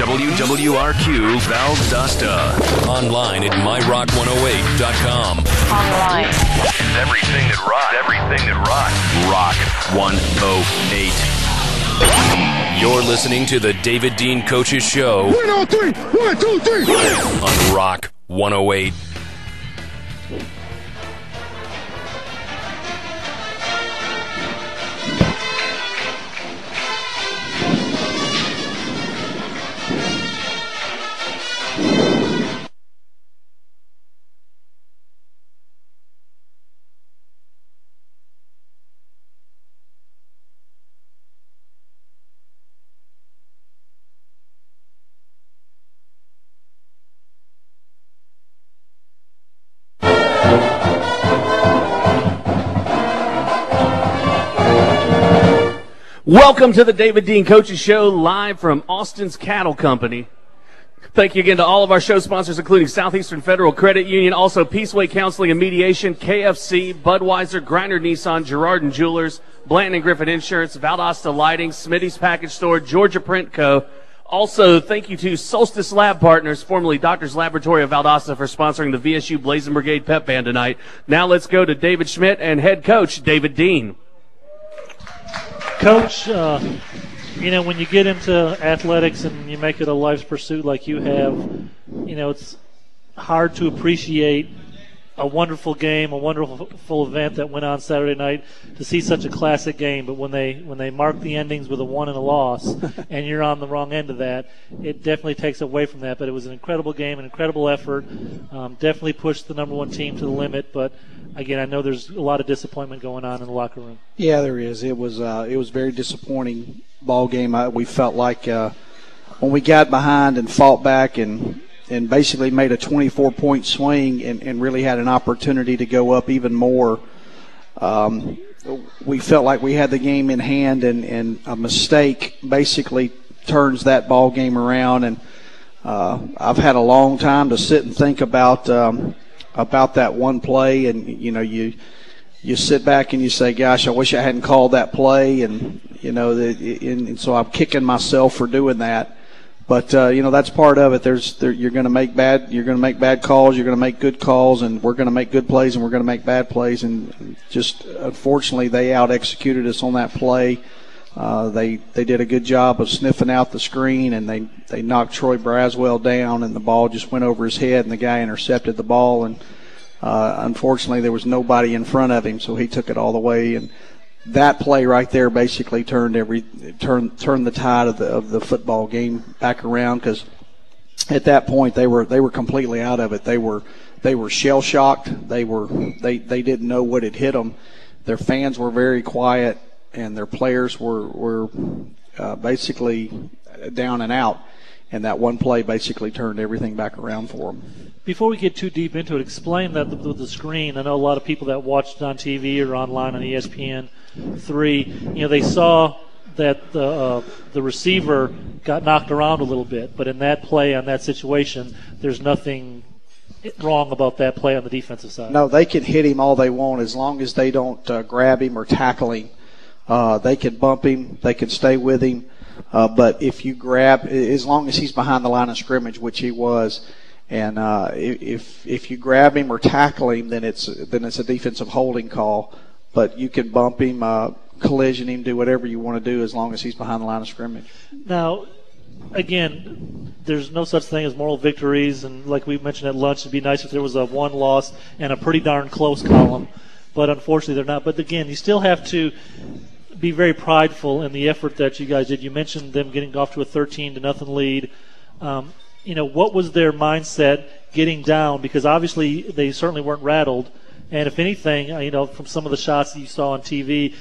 WWRQ Valdosta. Online at myrock108.com. Online. Everything that rocks. Everything that rocks. Rock 108. You're listening to the David Dean Coaches Show. 1, 2, 3. 1, 2, 3. On Rock 108. Welcome to the David Dean Coaches Show, live from Austin's Cattle Company. Thank you again to all of our show sponsors, including Southeastern Federal Credit Union, also Peaceway Counseling and Mediation, KFC, Budweiser, Griner Nissan, Girard & Jewelers, Blanton & Griffin Insurance, Valdosta Lighting, Smitty's Package Store, Georgia Print Co. Also, thank you to Solstice Lab Partners, formerly Doctors Laboratory of Valdosta, for sponsoring the VSU Blazing Brigade Pep Band tonight. Now let's go to David Schmidt and head coach David Dean. Coach, when you get into athletics and you make it a life's pursuit like you have, it's hard to appreciate a wonderful game, a wonderful event that went on Saturday night, to see such a classic game. But when they mark the endings with a win and a loss, and you're on the wrong end of that, it definitely takes away from that. But it was an incredible game, an incredible effort. Definitely pushed the number one team to the limit. But again, I know there's a lot of disappointment going on in the locker room. Yeah, there is. It was very disappointing ball game. We felt like when we got behind and fought back and basically made a 24-point swing and really had an opportunity to go up even more. We felt like we had the game in hand, and a mistake basically turns that ball game around. And I've had a long time to sit and think about that one play, and you sit back and you say, "Gosh, I wish I hadn't called that play," and so I'm kicking myself for doing that. But that's part of it. You're going to make bad calls. You're going to make good calls, and we're going to make good plays, and we're going to make bad plays. And just unfortunately, they out executed us on that play. They did a good job of sniffing out the screen, and they knocked Troy Braswell down, and the ball just went over his head, and the guy intercepted the ball. And unfortunately, there was nobody in front of him, so he took it all the way. And that play right there basically turned the tide of the football game back around, because at that point they were completely out of it. They were shell shocked. They didn't know what had hit them. Their fans were very quiet, and their players were basically down and out. And that one play basically turned everything back around for them. Before we get too deep into it, explain that with the screen. I know a lot of people that watched it on TV or online on ESPN3, they saw that the receiver got knocked around a little bit. But in that play, on that situation, there's nothing wrong about that play on the defensive side. No, they can hit him all they want as long as they don't grab him or tackle him. They can bump him. They can stay with him. But if you grab, as long as he's behind the line of scrimmage, which he was, and if you grab him or tackle him, then it's a defensive holding call. But you can bump him, collision him, do whatever you want to do as long as he's behind the line of scrimmage. Now, again, there's no such thing as moral victories, and like we mentioned at lunch, it'd be nice if there was a one loss and a pretty darn close column. But unfortunately, they're not. But again, you still have to be very prideful in the effort that you guys did. You mentioned them getting off to a 13-0 lead. What was their mindset getting down? Because obviously they certainly weren't rattled. And if anything, from some of the shots that you saw on TV,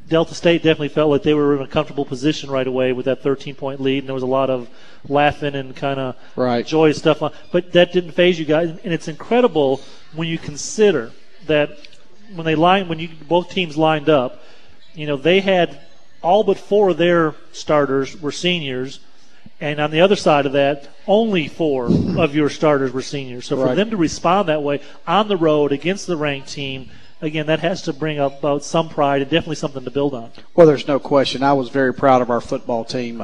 Delta State definitely felt like they were in a comfortable position right away with that 13-point lead, and there was a lot of laughing and kind of joyous stuff on. But that didn't faze you guys, and it's incredible when you consider that when both teams lined up, they had all but 4 of their starters were seniors, and on the other side of that, only 4 of your starters were seniors. So for them to respond that way on the road against the ranked team, again, that has to bring about some pride and definitely something to build on. Well, there's no question. I was very proud of our football team.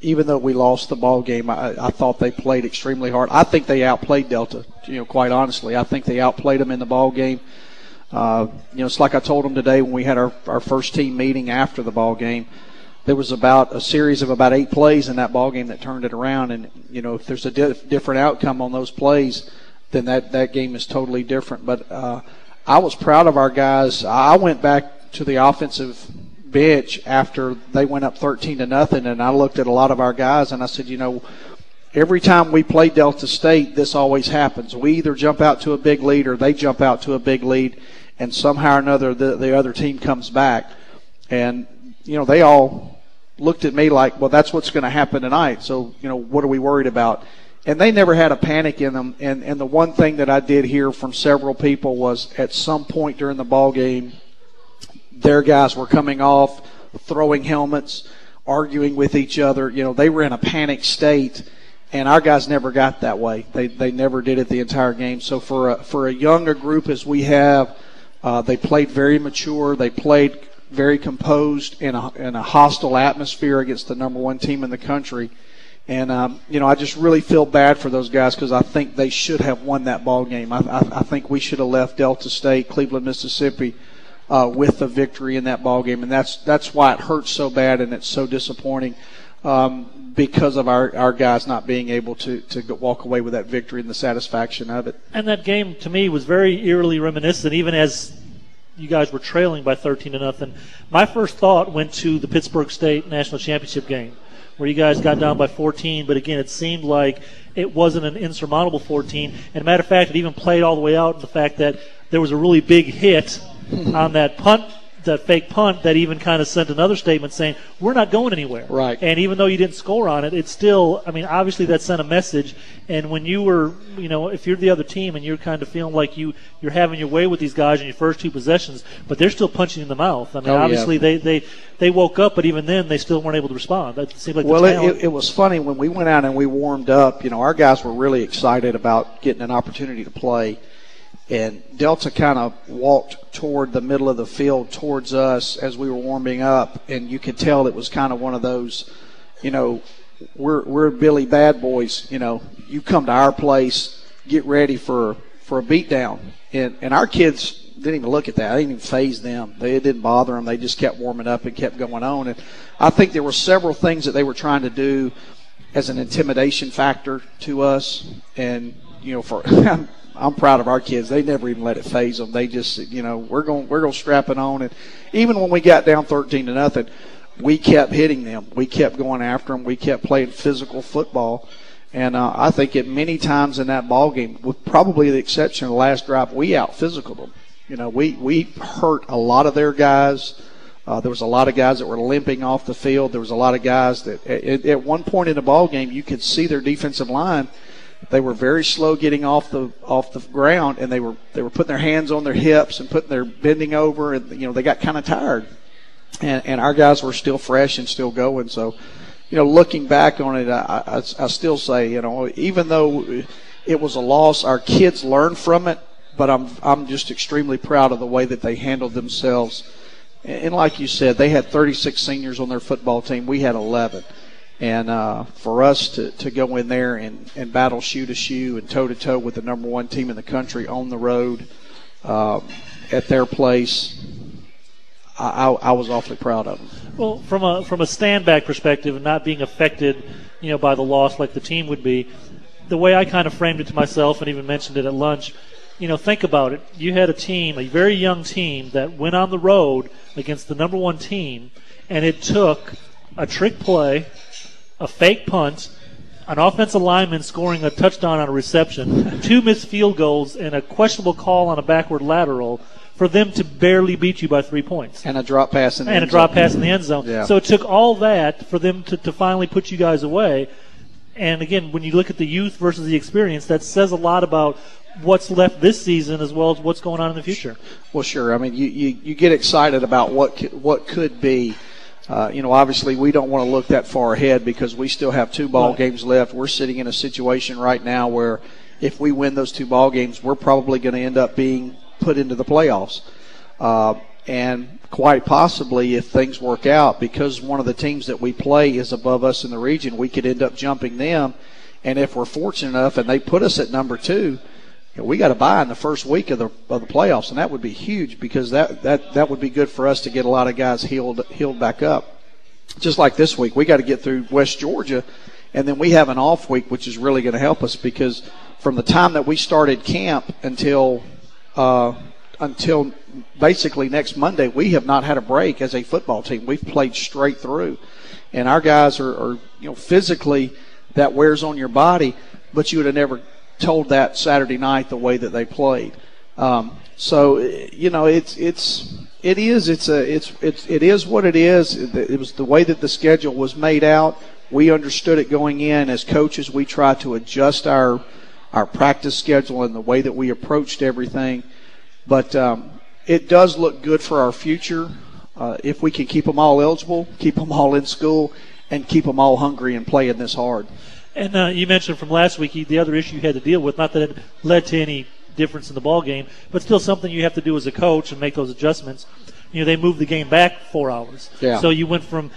Even though we lost the ball game, I thought they played extremely hard. I think they outplayed Delta, quite honestly. I think they outplayed them in the ball game. It's like I told them today when we had our first team meeting after the ball game. There was about a series of about 8 plays in that ball game that turned it around. And, if there's a different outcome on those plays, then that game is totally different. But I was proud of our guys. I went back to the offensive bench after they went up 13-0, and I looked at a lot of our guys and I said, every time we play Delta State, this always happens. We either jump out to a big lead or they jump out to a big lead, and somehow or another the other team comes back. And, they all looked at me like, well, that's what's going to happen tonight. So, what are we worried about? And they never had a panic in them. And the one thing that I did hear from several people was at some point during the ball game, their guys were coming off, throwing helmets, arguing with each other. They were in a panic state, and our guys never got that way. They never did it the entire game. So for a younger group as we have, they played very mature. They played very composed in a hostile atmosphere against the number 1 team in the country. And, I just really feel bad for those guys because I think they should have won that ball game. I think we should have left Delta State, Cleveland, Mississippi, with the victory in that ball game. And that's why it hurts so bad and it's so disappointing because of our guys not being able to walk away with that victory and the satisfaction of it. And that game, to me, was very eerily reminiscent, even as you guys were trailing by 13-0. My first thought went to the Pittsburgh State National Championship game, where you guys got down by 14, but again, it seemed like it wasn't an insurmountable 14. And matter of fact, it even played all the way out in the fact that there was a really big hit on that punt, that fake punt, that even kind of sent another statement saying, we're not going anywhere. Right. And even though you didn't score on it, it's still, obviously that sent a message. And when you were, if you're the other team and you're kind of feeling like you're having your way with these guys in your first 2 possessions, but they're still punching you in the mouth. Obviously they woke up, but even then they still weren't able to respond. That seemed like it was funny when we went out and we warmed up. Our guys were really excited about getting an opportunity to play. And Delta kind of walked toward the middle of the field towards us as we were warming up, and you could tell it was kind of one of those, we're Billy Bad Boys. You come to our place, get ready for a beatdown. And our kids didn't even look at that. It didn't even faze them. It didn't bother them. They just kept warming up and kept going on. And I think there were several things that they were trying to do as an intimidation factor to us. And, I'm proud of our kids. They never even let it faze them. They just, we're going to strap it on. And even when we got down 13-0, we kept hitting them. We kept going after them. We kept playing physical football. And I think at many times in that ball game, with probably the exception of the last drive, we out-physicaled them. We hurt a lot of their guys. There was a lot of guys that were limping off the field. There was a lot of guys that at one point in the ball game, you could see their defensive line. They were very slow getting off the ground, and they were putting their hands on their hips and bending over, and they got kind of tired. And our guys were still fresh and still going. So, looking back on it, I still say, even though it was a loss, our kids learned from it. But I'm just extremely proud of the way that they handled themselves. And like you said, they had 36 seniors on their football team. We had 11. And for us to go in there and battle shoe to shoe and toe to toe with the number 1 team in the country on the road at their place, I was awfully proud of them. Well, from a stand-back perspective and not being affected, by the loss like the team would be, the way I kind of framed it to myself and even mentioned it at lunch, think about it. You had a team, a very young team, that went on the road against the number 1 team, and it took a trick play, a fake punt, an offensive lineman scoring a touchdown on a reception, 2 missed field goals, and a questionable call on a backward lateral for them to barely beat you by 3 points. And a drop pass in the end zone. And a drop pass in the end zone. Yeah. So it took all that for them to finally put you guys away. And, again, when you look at the youth versus the experience, that says a lot about what's left this season as well as what's going on in the future. Well, sure. You get excited about what could be. Obviously we don't want to look that far ahead because we still have 2 ball games left. We're sitting in a situation right now where if we win those 2 ball games, we're probably going to end up being put into the playoffs. And quite possibly, if things work out, because one of the teams that we play is above us in the region, we could end up jumping them. And if we're fortunate enough and they put us at number 2, we got to bye in the first week of the playoffs, and that would be huge because that would be good for us to get a lot of guys healed back up. Just like this week, we got to get through West Georgia, and then we have an off week, which is really going to help us because from the time that we started camp until basically next Monday, we have not had a break as a football team. We've played straight through, and our guys are physically that wears on your body, but you would have never told that Saturday night the way that they played. So it is what it is. It was the way that the schedule was made out. We understood it going in. As coaches, we try to adjust our practice schedule and the way that we approached everything. But it does look good for our future if we can keep them all eligible, keep them all in school, and keep them all hungry and playing this hard. And you mentioned from last week the other issue you had to deal with, not that it led to any difference in the ball game, but still something you have to do as a coach and make those adjustments. They moved the game back 4 hours. Yeah. So you went from,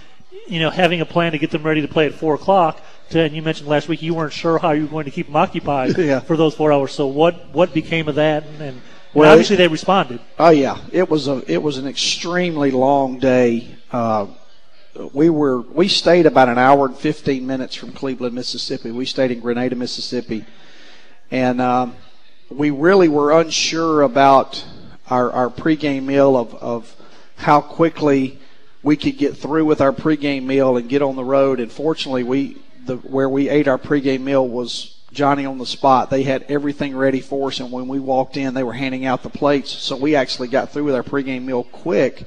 having a plan to get them ready to play at 4 o'clock to, and you mentioned last week you weren't sure how you were going to keep them occupied for those 4 hours. So what became of that? And obviously they responded. Oh, yeah. It was an extremely long day. We stayed about an hour and 15 minutes from Cleveland, Mississippi. We stayed in Grenada, Mississippi. And we really were unsure about our pregame meal of how quickly we could get through with our pregame meal and get on the road. And fortunately, where we ate our pregame meal was Johnny on the spot. They had everything ready for us, and when we walked in, they were handing out the plates. So we actually got through with our pregame meal quick,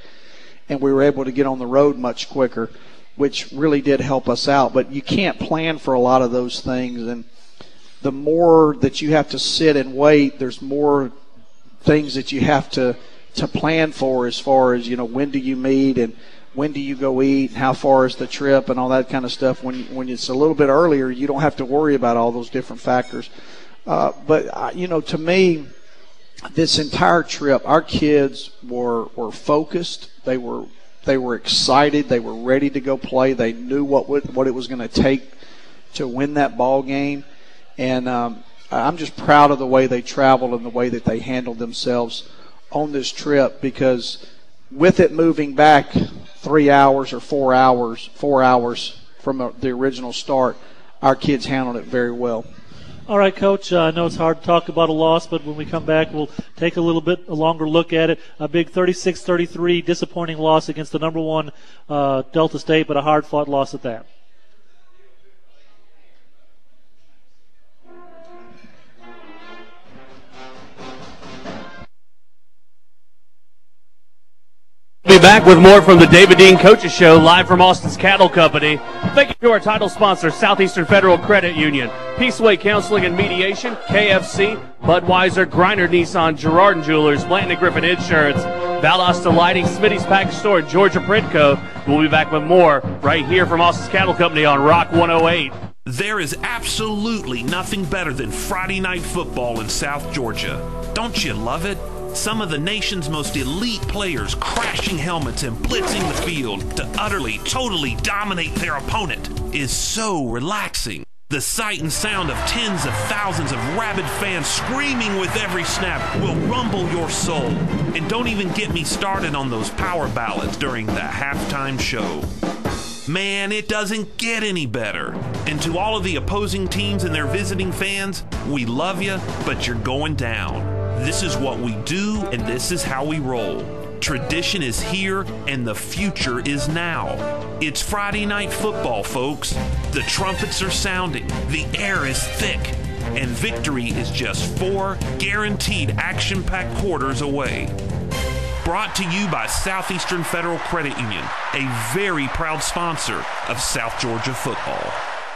and we were able to get on the road much quicker, which really did help us out. But you can't plan for a lot of those things, and the more that you have to sit and wait, there's more things that you have to plan for as far as, when do you meet and when do you go eat, how far is the trip and all that kind of stuff. When it's a little bit earlier, you don't have to worry about all those different factors. But to me, this entire trip, our kids were focused. They were excited. They were ready to go play. They knew what it was going to take to win that ball game. And I'm just proud of the way they traveled and the way that they handled themselves on this trip, because with it moving back 3 hours or 4 hours from the original start, our kids handled it very well. All right, Coach, I know it's hard to talk about a loss, but when we come back, we'll take a longer look at it. A big 36-33 disappointing loss against the number 1 Delta State, but a hard-fought loss at that. We'll be back with more from the David Dean Coaches Show, live from Austin's Cattle Company. Thank you to our title sponsor, Southeastern Federal Credit Union, Peaceway Counseling and Mediation, KFC, Budweiser, Griner Nissan, Girard & Jewelers, Blanton & Griffin Insurance, Valdosta Lighting, Smitty's Package Store, and Georgia Print Co. We'll be back with more right here from Austin's Cattle Company on Rock 108. There is absolutely nothing better than Friday night football in South Georgia. Don't you love it? Some of the nation's most elite players crashing helmets and blitzing the field to utterly, totally dominate their opponent is so relaxing. The sight and sound of tens of thousands of rabid fans screaming with every snap will rumble your soul. And don't even get me started on those power ballads during the halftime show. Man, it doesn't get any better. And to all of the opposing teams and their visiting fans, we love you, but you're going down. This is what we do, and this is how we roll. Tradition is here, and the future is now. It's Friday night football, folks. The trumpets are sounding, the air is thick, and victory is just 4 guaranteed action-packed quarters away. Brought to you by Southeastern Federal Credit Union, a very proud sponsor of South Georgia football.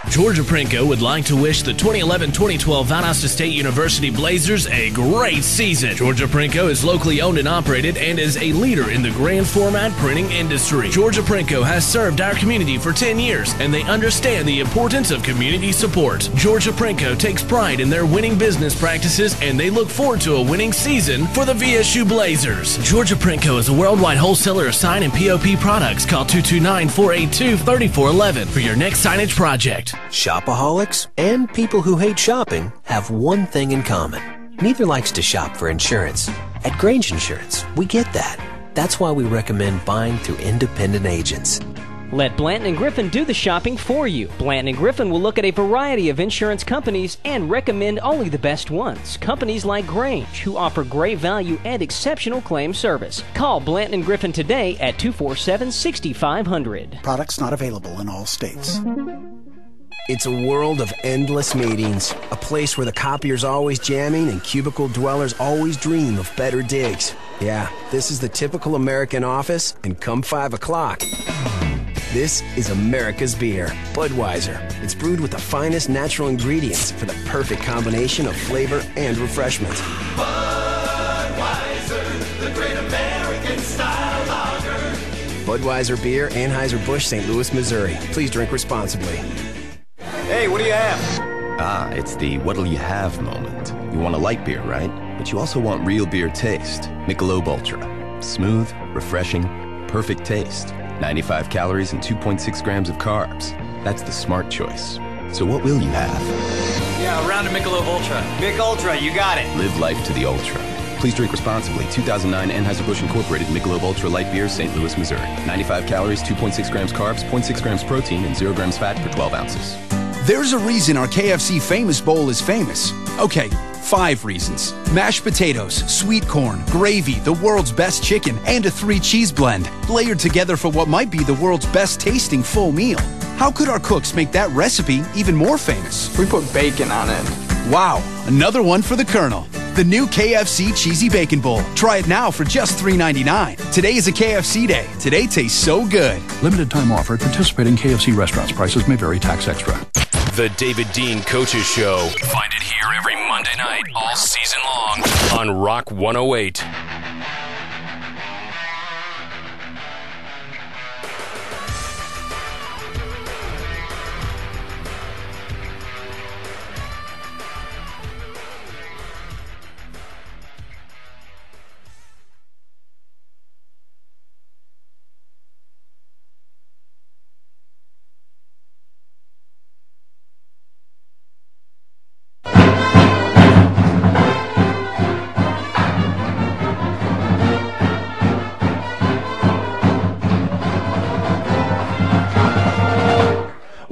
Georgia Prinko would like to wish the 2011-2012 Valdosta State University Blazers a great season. Georgia Prinko is locally owned and operated and is a leader in the grand format printing industry. Georgia Prinko has served our community for 10 years, and they understand the importance of community support. Georgia Prinko takes pride in their winning business practices, and they look forward to a winning season for the VSU Blazers. Georgia Prinko is a worldwide wholesaler of sign and POP products. Call 229-482-3411 for your next signage project. Shopaholics and people who hate shopping have one thing in common. Neither likes to shop for insurance. At Grange Insurance, we get that. That's why we recommend buying through independent agents. Let Blanton & Griffin do the shopping for you. Blanton & Griffin will look at a variety of insurance companies and recommend only the best ones. Companies like Grange, who offer great value and exceptional claim service. Call Blanton & Griffin today at 247-6500. Products not available in all states. It's a world of endless meetings, a place where the copier's always jamming and cubicle dwellers always dream of better digs. Yeah, this is the typical American office, and come 5 o'clock, this is America's beer, Budweiser. It's brewed with the finest natural ingredients for the perfect combination of flavor and refreshment. Budweiser, the great American style lager. Budweiser Beer, Anheuser-Busch, St. Louis, Missouri. Please drink responsibly. Hey, what do you have? It's the what'll you have moment. You want a light beer, right? But you also want real beer taste. Michelob Ultra. Smooth, refreshing, perfect taste. 95 calories and 2.6 grams of carbs. That's the smart choice. So what will you have? Yeah, a round of Michelob Ultra. Mick Ultra, you got it. Live life to the ultra. Please drink responsibly. 2009 Anheuser-Busch Incorporated Michelob Ultra Light Beer, St. Louis, Missouri. 95 calories, 2.6 grams carbs, 0.6 grams protein, and 0 grams fat per 12 ounces. There's a reason our KFC Famous Bowl is famous. Okay, 5 reasons. Mashed potatoes, sweet corn, gravy, the world's best chicken, and a 3-cheese blend, layered together for what might be the world's best tasting full meal. How could our cooks make that recipe even more famous? We put bacon on it. Wow, another one for the Colonel. The new KFC Cheesy Bacon Bowl. Try it now for just $3.99. Today is a KFC day. Today tastes so good. Limited time offer at participating KFC restaurants. Prices may vary. Tax extra. The David Dean Coaches Show. Find it here every Monday night, all season long, on Rock 108.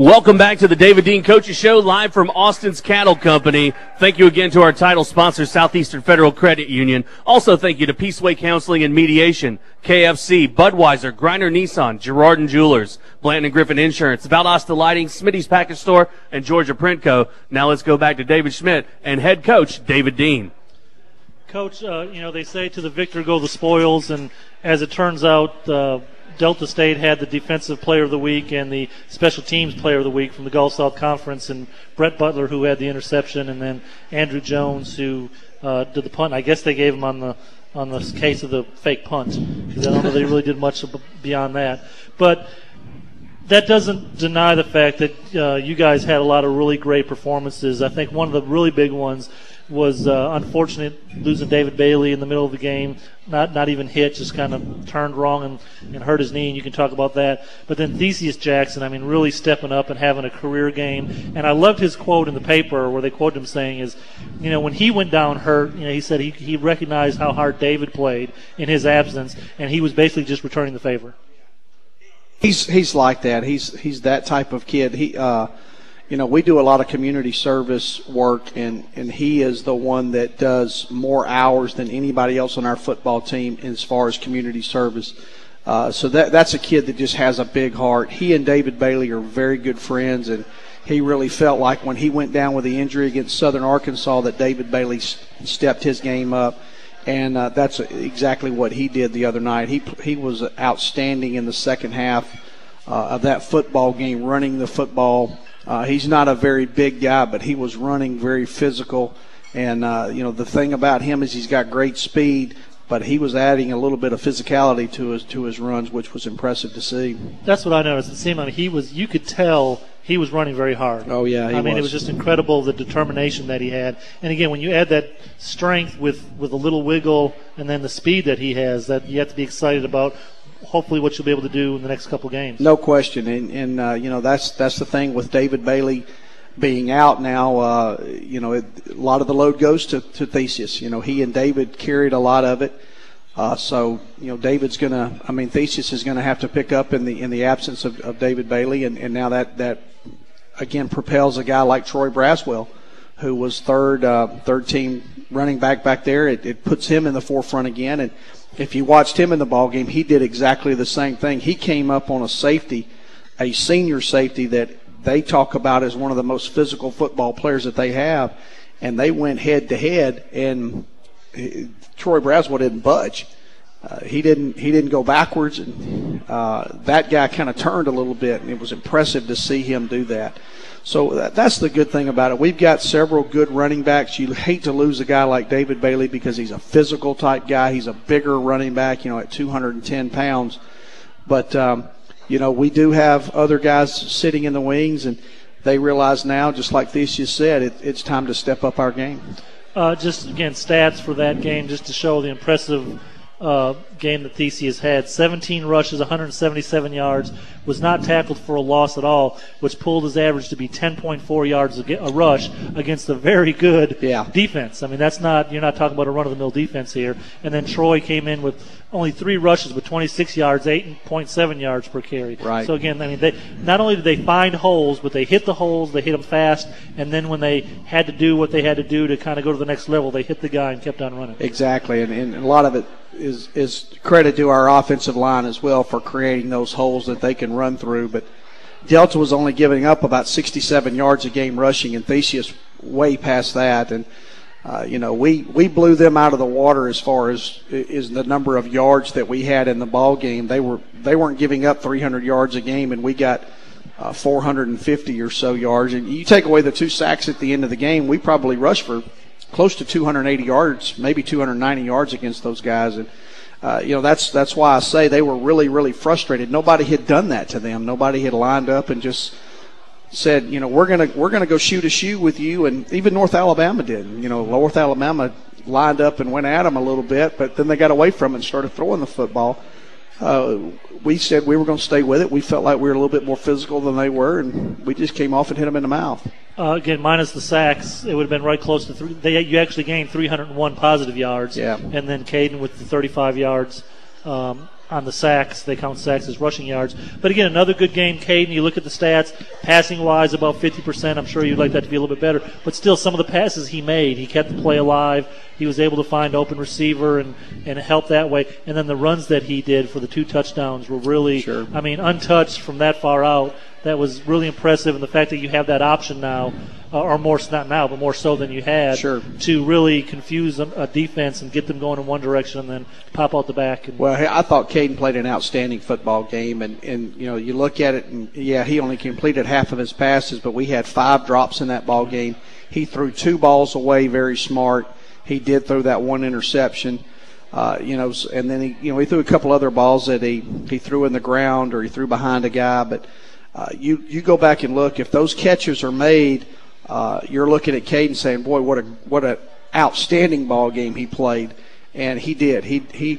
Welcome back to the David Dean Coaches Show, live from Austin's Cattle Company. Thank you again to our title sponsor, Southeastern Federal Credit Union. Also thank you to Peaceway Counseling and Mediation, KFC, Budweiser, Griner Nissan, Girard & Jewelers, Blanton & Griffin Insurance, Valdosta Lighting, Smitty's Package Store, and Georgia Printco. Now let's go back to David Schmidt and head coach David Dean. Coach, they say to the victor go the spoils, and as it turns out, Delta State had the Defensive Player of the Week and the Special Teams Player of the Week from the Gulf South Conference, and Brett Butler, who had the interception, and then Andrew Jones, who did the punt. I guess they gave him on the case of the fake punt, because I don't know they really did much beyond that. But that doesn't deny the fact that you guys had a lot of really great performances. I think one of the really big ones was unfortunate losing David Bailey in the middle of the game. Not even hit, just kind of turned wrong and hurt his knee, and you can talk about that. But then Theseus Jackson, really stepping up and having a career game. And I loved his quote in the paper where they quoted him saying is, when he went down hurt, he said he recognized how hard David played in his absence, and he was basically just returning the favor. He's like that. He's that type of kid. We do a lot of community service work, and he is the one that does more hours than anybody else on our football team as far as community service. So that's a kid that just has a big heart. He and David Bailey are very good friends, and he really felt like when he went down with the injury against Southern Arkansas that David Bailey stepped his game up, and that's exactly what he did the other night. He was outstanding in the second half of that football game, running the football. He's not a very big guy, but he was running very physical. And, the thing about him is he's got great speed, but he was adding a little bit of physicality to his runs, which was impressive to see. That's what I noticed. It seemed like you could tell he was running very hard. Oh, yeah, I mean, it was just incredible, the determination that he had. And, again, when you add that strength with a little wiggle and then the speed that he has, that you have to be excited about hopefully what you'll be able to do in the next couple games. No question. And that's the thing with David Bailey being out now. A lot of the load goes to Theseus. He and David carried a lot of it. Theseus is going to have to pick up in the absence of David Bailey. And now that again propels a guy like Troy Braswell, who was third team running back there. It puts him in the forefront again. And if you watched him in the ball game, he did exactly the same thing. He came up on a senior safety that they talk about as one of the most physical football players that they have, and they went head to head, and Troy Braswell didn't budge. He didn't go backwards, and that guy kind of turned a little bit, and it was impressive to see him do that. So that's the good thing about it. We've got several good running backs. You hate to lose a guy like David Bailey because he's a physical type guy. He's a bigger running back, at 210 pounds. But, we do have other guys sitting in the wings, and they realize now, just like Theseus said, it's time to step up our game. Just, again, stats for that game just to show the impressive game that Theseus had. 17 rushes, 177 yards, was not tackled for a loss at all, which pulled his average to be 10.4 yards a rush against a very good defense. I mean, you're not talking about a run-of-the-mill defense here. And then Troy came in with only 3 rushes with 26 yards, 8.7 yards per carry. Right. So, again, I mean, they not only did they find holes, but they hit the holes, they hit them fast, and then when they had to do what they had to do to kind of go to the next level, they hit the guy and kept on running. Exactly, and a lot of it is credit to our offensive line as well for creating those holes that they can run through. But Delta was only giving up about 67 yards a game rushing, and Theseus way past that. And we blew them out of the water as far as the number of yards that we had in the ball game. They weren't giving up 300 yards a game, and we got 450 or so yards. And you take away the 2 sacks at the end of the game, we probably rushed for close to 280 yards, maybe 290 yards against those guys. And that's why I say they were really, really frustrated. Nobody had done that to them. Nobody had lined up and just said, we're gonna go shoot a shoe with you. And even North Alabama did. North Alabama lined up and went at them a little bit, but then they got away from it and started throwing the football. We said we were going to stay with it. We felt like we were a little bit more physical than they were, and we just came off and hit them in the mouth. Again, minus the sacks, it would have been right close to 3. You actually gained 301 positive yards. Yeah. And then Caden with the 35 yards on the sacks. They count sacks as rushing yards. But again, another good game, Caden. You look at the stats, passing-wise, about 50%. I'm sure you'd like that to be a little bit better. But still, some of the passes he made, he kept the play alive. He was able to find open receiver and help that way. And then the runs that he did for the 2 touchdowns were really, untouched from that far out. That was really impressive. And the fact that you have that option now, or more, not now, but more so than you had, to really confuse a defense and get them going in one direction and then pop out the back. Well, I thought Caden played an outstanding football game. And you look at it, and, he only completed half of his passes, but we had 5 drops in that ball game. He threw 2 balls away, very smart. He did throw that 1 interception, and then he threw a couple other balls that he threw in the ground or he threw behind a guy. But you go back and look, if those catches are made, you're looking at Caden saying, boy, what an outstanding ball game he played. And he did.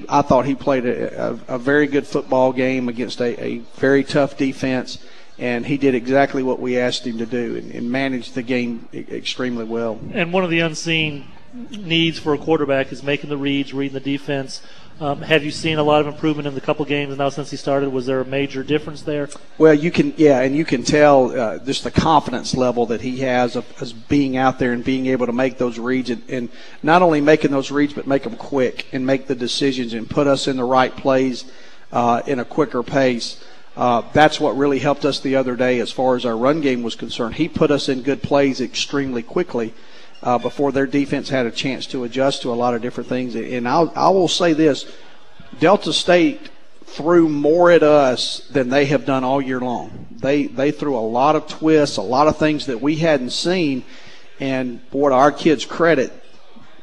I thought he played a very good football game against a very tough defense. And he did exactly what we asked him to do and managed the game extremely well. And one of the unseen needs for a quarterback is making the reads, reading the defense. Have you seen a lot of improvement in the couple games now since he started? Was there a major difference there? Well, you can tell just the confidence level that he has of being out there and being able to make those reads and not only making those reads but make them quick and make the decisions and put us in the right plays in a quicker pace. That's what really helped us the other day as far as our run game was concerned. He put us in good plays extremely quickly. Before their defense had a chance to adjust to a lot of different things. And I will say this, Delta State threw more at us than they have done all year long. They threw a lot of twists, a lot of things that we hadn't seen, and boy, to our kids' credit,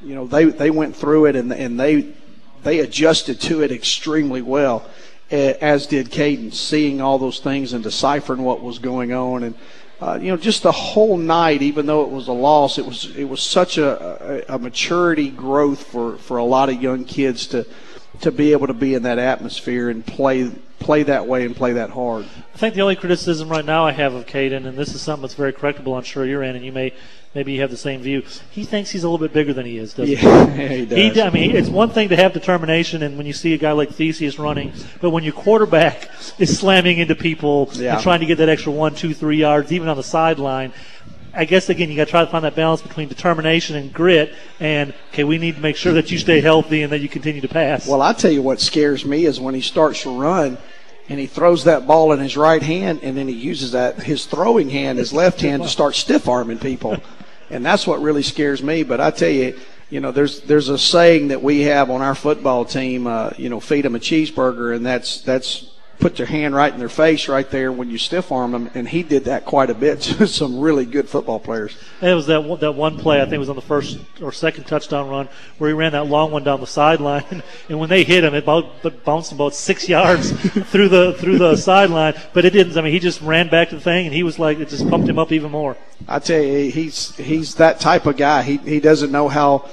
they went through it and they adjusted to it extremely well, as did Caden, seeing all those things and deciphering what was going on. And just the whole night, even though it was a loss, it was such a maturity growth for a lot of young kids to be able to be in that atmosphere and play that way and play that hard. I think the only criticism right now I have of Caden, and this is something that's very correctable, I'm sure you're in, and maybe you have the same view. He thinks he's a little bit bigger than he is, doesn't he? Yeah, he does. I mean, it's one thing to have determination, and when you see a guy like Theseus running, but when your quarterback is slamming into people and trying to get that extra 1, 2, 3 yards, even on the sideline, I guess, again, you got to try to find that balance between determination and grit and, okay, we need to make sure that you stay healthy and that you continue to pass. Well, I tell you what scares me is when he starts to run and he throws that ball in his right hand and then he uses his throwing hand, his left hand, to start stiff-arming people. And that's what really scares me. But I tell you, there's a saying that we have on our football team, feed them a cheeseburger, and that's put your hand right in their face right there when you stiff arm them, and he did that quite a bit to some really good football players. It was that one play, I think it was on the first or second touchdown run, where he ran that long one down the sideline, and when they hit him, it bounced about 6 yards through the sideline, but it didn't. I mean, he just ran back to the thing, and he was like, it just pumped him up even more. I tell you, he's that type of guy. He doesn't know how.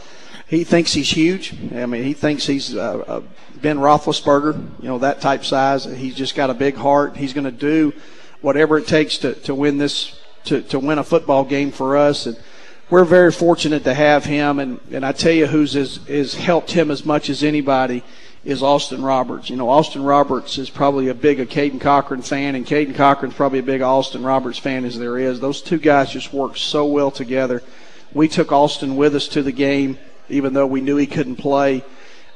He thinks he's huge. I mean, he thinks he's Ben Roethlisberger, that type size. He's just got a big heart. He's going to do whatever it takes to win this, to win a football game for us. And we're very fortunate to have him. And I tell you, has helped him as much as anybody is Austin Roberts. Austin Roberts is probably a big Caden Cochran fan, and Caden Cochran's probably a big Austin Roberts fan as there is. Those two guys just work so well together. We took Austin with us to the game, even though we knew he couldn't play,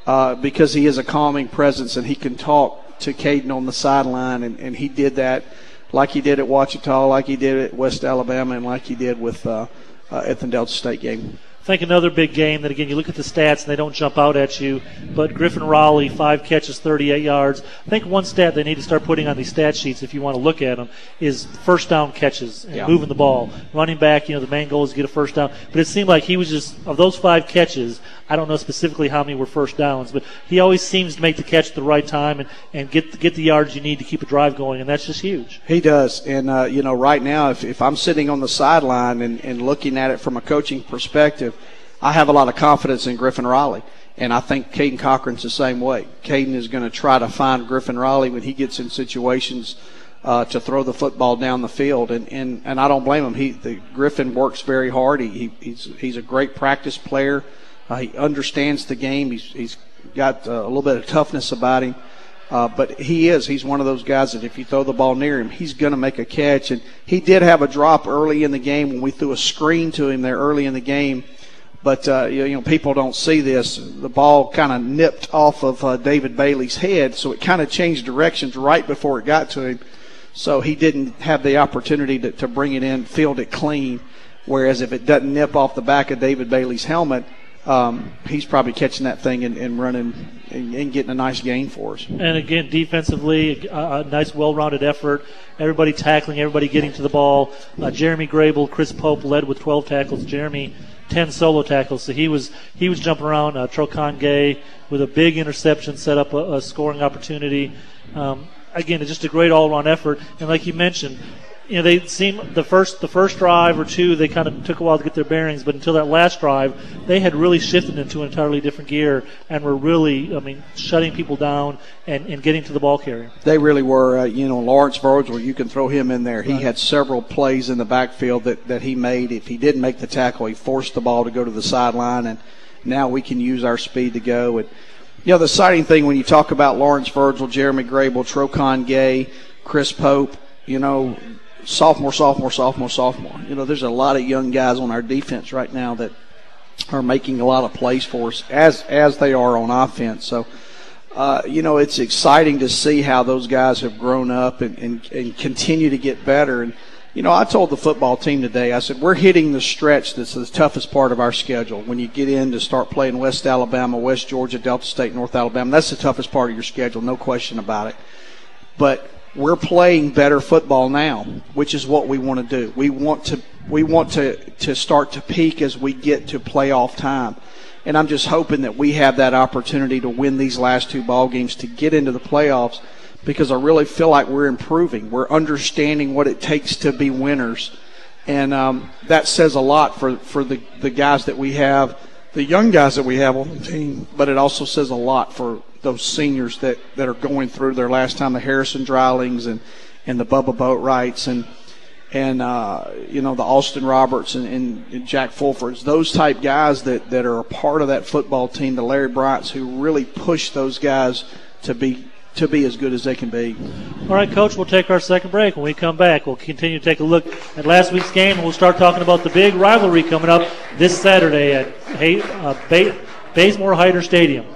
because he is a calming presence and he can talk to Caden on the sideline, and he did that like he did at Ouachita, like he did at West Alabama, and like he did with at the Delta State game. I think another big game that, again, you look at the stats and they don't jump out at you, but Griffin Raleigh, 5 catches, 38 yards. I think one stat they need to start putting on these stat sheets, if you want to look at them, is first down catches and moving the ball. Running back, the main goal is to get a first down. But it seemed like he was just, of those 5 catches, I don't know specifically how many were first downs, but he always seems to make the catch at the right time and get the yards you need to keep a drive going, and that's just huge. He does. And, right now, if I'm sitting on the sideline and looking at it from a coaching perspective, I have a lot of confidence in Griffin Raleigh, and I think Caden Cochran's the same way. Caden is going to try to find Griffin Raleigh when he gets in situations to throw the football down the field, and I don't blame him. Griffin works very hard. He's a great practice player. He understands the game. He's got a little bit of toughness about him, but he's one of those guys that if you throw the ball near him, he's going to make a catch. And he did have a drop early in the game when we threw a screen to him there early in the game. But, people don't see this. The ball kind of nipped off of David Bailey's head, so it kind of changed directions right before it got to him. So he didn't have the opportunity to bring it in, field it clean, whereas if it doesn't nip off the back of David Bailey's helmet, he's probably catching that thing and running and getting a nice gain for us. And, again, defensively, a nice well-rounded effort. Everybody tackling, everybody getting to the ball. Jeremy Grable, Chris Pope led with 12 tackles. Jeremy 10 solo tackles, so he was jumping around. Trokan Gay with a big interception set up a scoring opportunity. Again, it's just a great all-around effort. And like you mentioned, they seem the first drive or two, they kind of took a while to get their bearings, but until that last drive, they had really shifted into an entirely different gear and were really, shutting people down and getting to the ball carrier. They really were. Lawrence Virgil, you can throw him in there. He had several plays in the backfield that he made. If he didn't make the tackle, he forced the ball to go to the sideline, and now we can use our speed to go. And the exciting thing when you talk about Lawrence Virgil, Jeremy Grable, Trokan Gay, Chris Pope, sophomore. There's a lot of young guys on our defense right now that are making a lot of plays for us as they are on offense. So, it's exciting to see how those guys have grown up and continue to get better. And, I told the football team today, I said, we're hitting the stretch that's the toughest part of our schedule. When you get in to start playing West Alabama, West Georgia, Delta State, North Alabama, that's the toughest part of your schedule, no question about it. But we're playing better football now, which is what we want to do. We want to start to peak as we get to playoff time. And I'm just hoping that we have that opportunity to win these last 2 ball games to get into the playoffs, because I really feel like we're improving. We're understanding what it takes to be winners. And that says a lot for the guys that we have, the young guys that we have on the team, but it also says a lot for those seniors that are going through their last time, the Harrison Drylings and the Bubba Boatwrights and the Austin Roberts and Jack Fulfords, those type guys that are a part of that football team, the Larry Bryants, who really push those guys to be as good as they can be. All right, Coach, we'll take our second break. When we come back, we'll continue to take a look at last week's game, and we'll start talking about the big rivalry coming up this Saturday at Bazemore Hyder Stadium.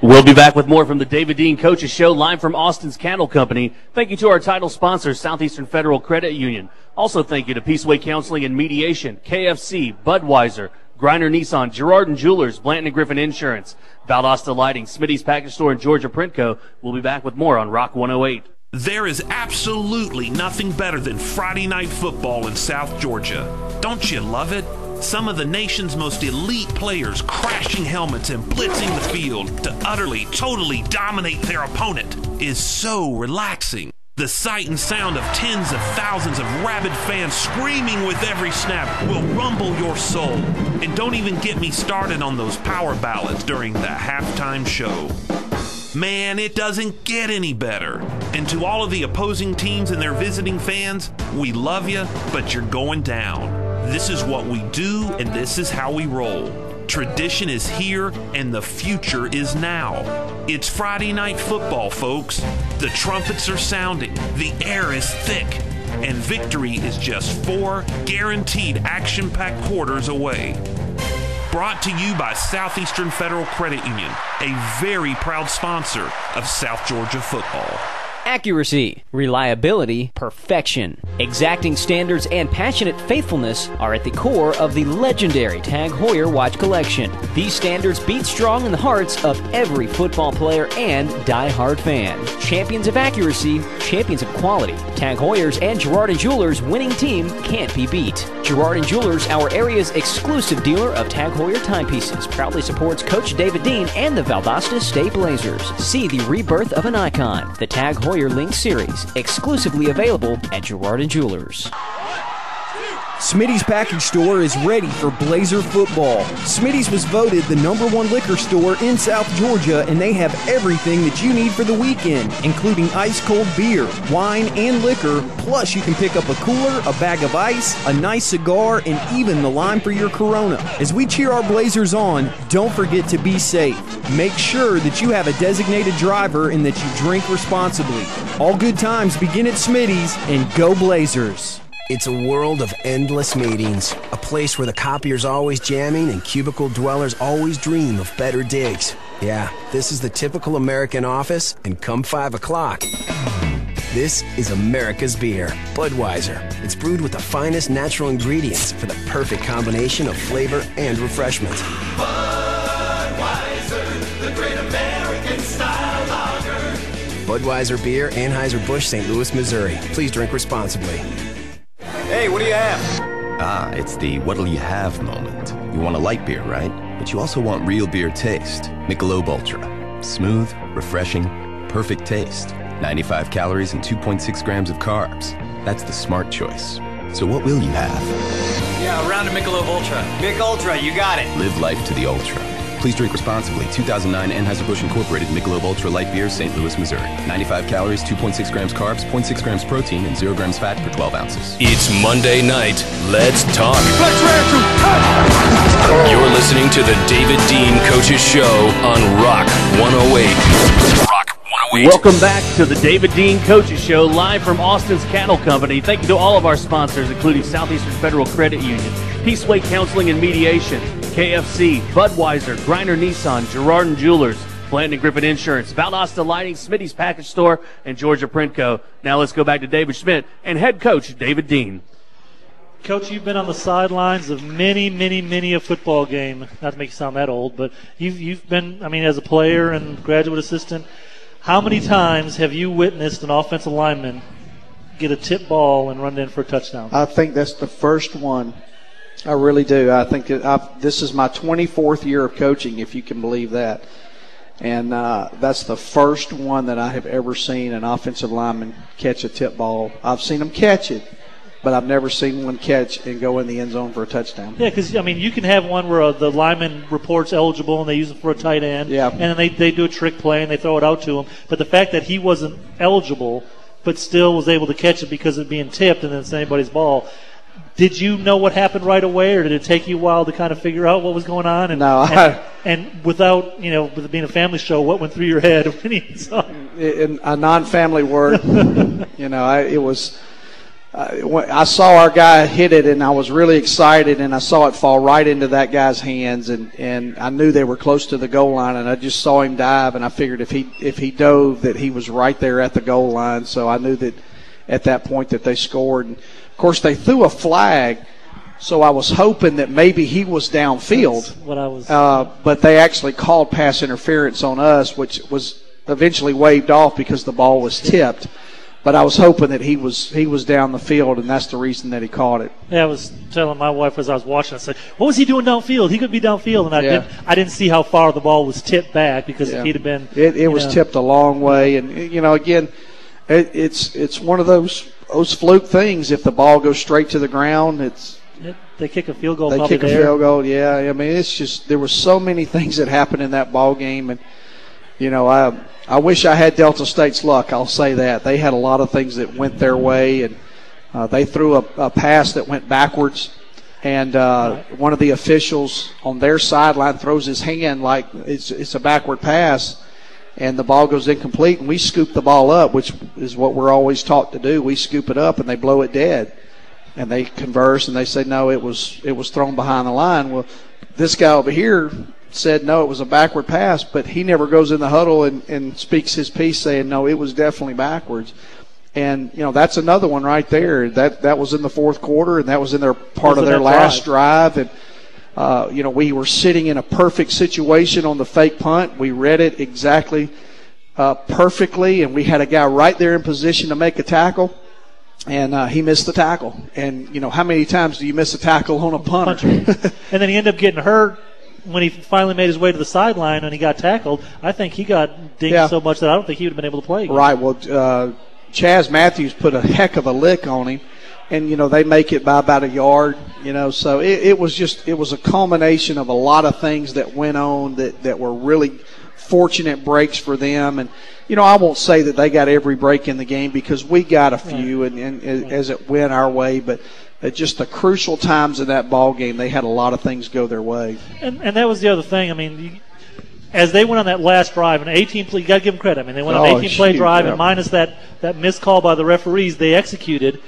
We'll be back with more from the David Dean Coaches Show, live from Austin's Cattle Company. Thank you to our title sponsor, Southeastern Federal Credit Union. Also thank you to Peaceway Counseling and Mediation, KFC, Budweiser, Griner Nissan, Girard & Jewelers, Blanton & Griffin Insurance, Valdosta Lighting, Smitty's Package Store, and Georgia Printco. We'll be back with more on Rock 108. There is absolutely nothing better than Friday night football in South Georgia. Don't you love it? Some of the nation's most elite players crashing helmets and blitzing the field to utterly, totally dominate their opponent is so relaxing. The sight and sound of tens of thousands of rabid fans screaming with every snap will rumble your soul. And don't even get me started on those power ballads during the halftime show. Man, it doesn't get any better. And to all of the opposing teams and their visiting fans, we love you, but you're going down. This is what we do, and this is how we roll. Tradition is here, and the future is now. It's Friday night football, folks. The trumpets are sounding, the air is thick, and victory is just 4 guaranteed action-packed quarters away. Brought to you by Southeastern Federal Credit Union, a very proud sponsor of South Georgia football. Accuracy, reliability, perfection. Exacting standards and passionate faithfulness are at the core of the legendary Tag Heuer watch collection. These standards beat strong in the hearts of every football player and die-hard fan. Champions of accuracy, champions of quality. Tag Heuer's and Girard & Jewelers' winning team can't be beat. Girard & Jewelers, our area's exclusive dealer of Tag Heuer timepieces, proudly supports Coach David Dean and the Valdosta State Blazers. See the rebirth of an icon, the Tag Heuer Link Series, exclusively available at Girard & Jewelers. Smitty's Package Store is ready for Blazer football. Smitty's was voted the #1 liquor store in South Georgia, and they have everything that you need for the weekend, including ice-cold beer, wine, and liquor. Plus, you can pick up a cooler, a bag of ice, a nice cigar, and even the lime for your Corona. As we cheer our Blazers on, don't forget to be safe. Make sure that you have a designated driver and that you drink responsibly. All good times begin at Smitty's, and go Blazers. It's a world of endless meetings, a place where the copier's always jamming and cubicle dwellers always dream of better digs. Yeah, this is the typical American office, and come 5 o'clock, this is America's beer, Budweiser. It's brewed with the finest natural ingredients for the perfect combination of flavor and refreshment. Budweiser, the great American style lager. Budweiser beer, Anheuser-Busch, St. Louis, Missouri. Please drink responsibly. Hey, what do you have? It's the what'll you have moment. You want a light beer, right? But you also want real beer taste. Michelob Ultra. Smooth, refreshing, perfect taste. 95 calories and 2.6 grams of carbs. That's the smart choice. So what will you have? Yeah, a round of Michelob Ultra. Mick Ultra, you got it. Live life to the ultra. Please drink responsibly. 2009 Anheuser-Busch Incorporated Michelob Ultra Light Beer, St. Louis, Missouri. 95 calories, 2.6 grams carbs, 0.6 grams protein, and 0 grams fat per 12 ounces. It's Monday night. Let's talk. You're listening to the David Dean Coaches Show on Rock 108. Rock 108. Welcome back to the David Dean Coaches Show, live from Austin's Cattle Company. Thank you to all of our sponsors, including Southeastern Federal Credit Union, Peaceway Counseling and Mediation, KFC, Budweiser, Griner Nissan, Girard & Jewelers, Blanton and Griffin Insurance, Valdosta Lighting, Smitty's Package Store, and Georgia Printco. Now let's go back to David Schmidt and head coach David Dean. Coach, you've been on the sidelines of many a football game. Not to make you sound that old, but you've been, as a player and graduate assistant, how many times have you witnessed an offensive lineman get a tip ball and run in for a touchdown? I think that's the first one. I really do. I think this is my 24th year of coaching, if you can believe that. And that's the first one that I have ever seen an offensive lineman catch a tip ball. I've seen them catch it, but I've never seen one catch and go in the end zone for a touchdown. Yeah, because, you can have one where the lineman reports eligible and they use it for a tight end. Yeah. And then they do a trick play and they throw it out to him. But the fact that he wasn't eligible but still was able to catch it because of being tipped and then it's anybody's ball, did you know what happened right away, or did it take you a while to kind of figure out what was going on? And, no. And without, with it being a family show, what went through your head when you saw it? In a non-family word, it was – I saw our guy hit it, and I was really excited, and I saw it fall right into that guy's hands, and I knew they were close to the goal line, and I just saw him dive, and I figured if he dove that he was right there at the goal line, so I knew that at that point that they scored. And of course, they threw a flag, so I was hoping that maybe he was downfield. That's what I was. But they actually called pass interference on us, which was eventually waved off because the ball was tipped. But I was hoping that he was down the field, and that's the reason that he caught it. Yeah, I was telling my wife as I was watching, I said, what was he doing downfield? He could be downfield. And I didn't see how far the ball was tipped back, because if he'd have been. It was tipped a long way. And, again, it's one of those fluke things. If the ball goes straight to the ground, they kick a field goal. They kick a field goal, yeah. It's just there were so many things that happened in that ball game. And, I wish I had Delta State's luck, I'll say that. They had a lot of things that went their way, and they threw a pass that went backwards, and one of the officials on their sideline throws his hand like it's a backward pass, and the ball goes incomplete, and we scoop the ball up, which is what we're always taught to do. We scoop it up, and they blow it dead. And they converse, and they say, no, it was thrown behind the line. Well, this guy over here said no, it was a backward pass, but he never goes in the huddle and speaks his piece saying no, it was definitely backwards. And that's another one right there. That was in the fourth quarter, and that was in their part of their last drive. And we were sitting in a perfect situation on the fake punt. We read it exactly perfectly, and we had a guy right there in position to make a tackle, and he missed the tackle. And how many times do you miss a tackle on a punter? And then he ended up getting hurt when he finally made his way to the sideline and he got tackled. I think he got dinged so much that I don't think he would have been able to play again. Right. Well, Chaz Matthews put a heck of a lick on him, and they make it by about a yard. So it was a culmination of a lot of things that went on that were really fortunate breaks for them. And I won't say that they got every break in the game, because we got a few, and as it went our way, but at just the crucial times in that ball game, they had a lot of things go their way. And that was the other thing. As they went on that last drive, an 18-play, you got to give them credit. They went on an 18-play drive, and minus that missed call by the referees, they executed.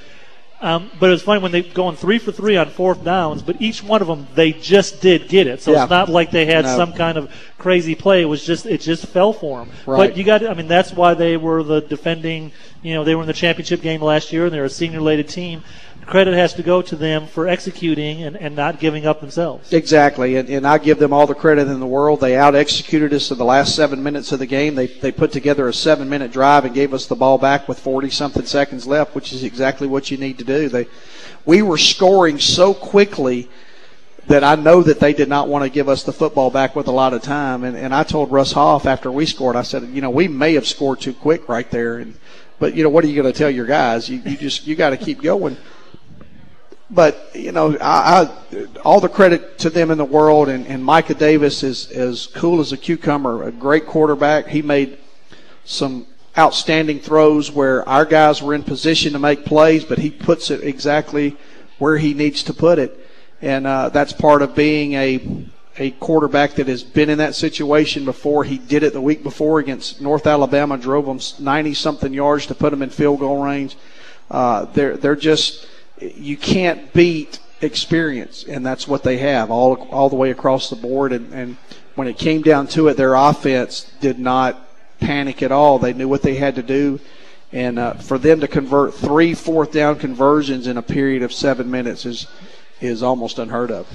But it was funny when they going 3 for 3 on fourth downs, but each one of them they just did get it. So it's not like they had some kind of crazy play. It just fell for them. Right. But that's why they were the defending. They were in the championship game last year, and they're a senior-laden team. Credit has to go to them for executing and not giving up themselves. Exactly, and I give them all the credit in the world. They out-executed us in the last 7 minutes of the game. They put together a 7-minute drive and gave us the ball back with 40-something seconds left, which is exactly what you need to do. We were scoring so quickly that I know that they did not want to give us the football back with a lot of time. And I told Russ Hoff after we scored, I said, we may have scored too quick right there. But what are you going to tell your guys? You got to keep going. But, I all the credit to them in the world, and Micah Davis is as cool as a cucumber, a great quarterback. He made some outstanding throws where our guys were in position to make plays, but he puts it exactly where he needs to put it. And that's part of being a quarterback that has been in that situation before. He did it the week before against North Alabama, drove them 90-something yards to put them in field goal range. They're just – you can't beat experience, and that's what they have all the way across the board. And when it came down to it, their offense did not panic at all. They knew what they had to do. And for them to convert 3 fourth-down conversions in a period of 7 minutes is almost unheard of.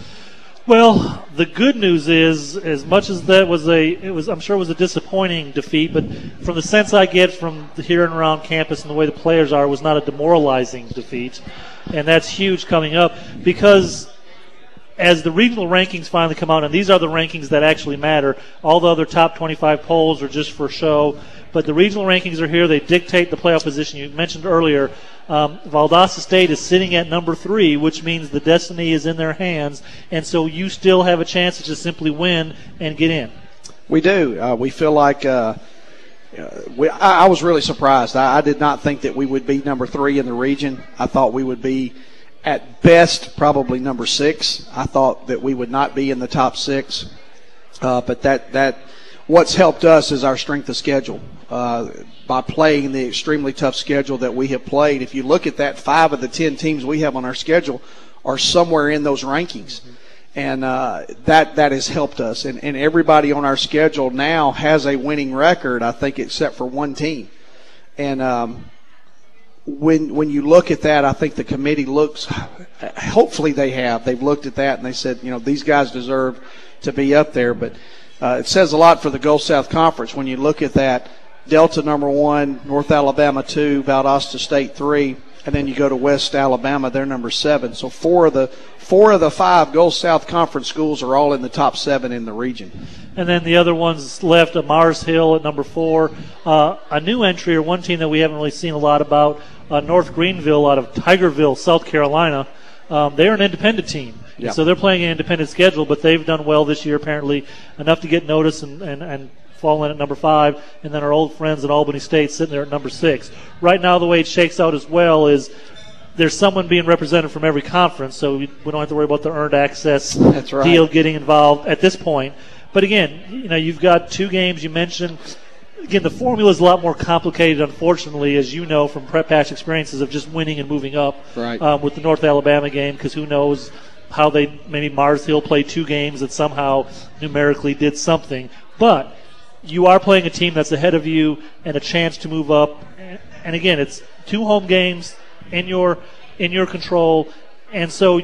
Well, the good news is, as much as that was I'm sure it was a disappointing defeat, but from the sense I get from here and around campus and the way the players are, it was not a demoralizing defeat. And that's huge coming up, because as the regional rankings finally come out, and these are the rankings that actually matter, all the other top 25 polls are just for show, but the regional rankings are here. They dictate the playoff position. You mentioned earlier, Valdosta State is sitting at number 3, which means the destiny is in their hands, and so you still have a chance to just simply win and get in. We do. We feel like I was really surprised. I did not think that we would be number 3 in the region. I thought we would be, at best, probably number 6. I thought that we would not be in the top 6. But that what's helped us is our strength of schedule. By playing the extremely tough schedule that we have played, if you look at that, 5 of the 10 teams we have on our schedule are somewhere in those rankings. And that has helped us. And everybody on our schedule now has a winning record, I think, except for one team. And when you look at that, I think the committee looks, hopefully they've looked at that and they said, these guys deserve to be up there. But it says a lot for the Gulf South Conference when you look at that. Delta number 1, North Alabama 2, Valdosta State 3, and then you go to West Alabama, they're number 7. So four of the 5 Gulf South Conference schools are all in the top 7 in the region. And then the other ones left, Mars Hill at number 4. A new entry, or one team that we haven't really seen a lot about, North Greenville out of Tigerville, South Carolina. They're an independent team. Yeah. So they're playing an independent schedule, but they've done well this year, apparently, enough to get notice and fall in at number 5. And then our old friends at Albany State sitting there at number 6. Right now, the way it shakes out as well is there's someone being represented from every conference, so we don't have to worry about the earned access deal getting involved at this point. But again, you've got 2 games. You mentioned, again, the formula is a lot more complicated, unfortunately, as you know from past experiences of just winning and moving up with the North Alabama game, because who knows how maybe Mars Hill played 2 games that somehow numerically did something. But you are playing a team that's ahead of you and a chance to move up. And again, it's 2 home games in your control. And so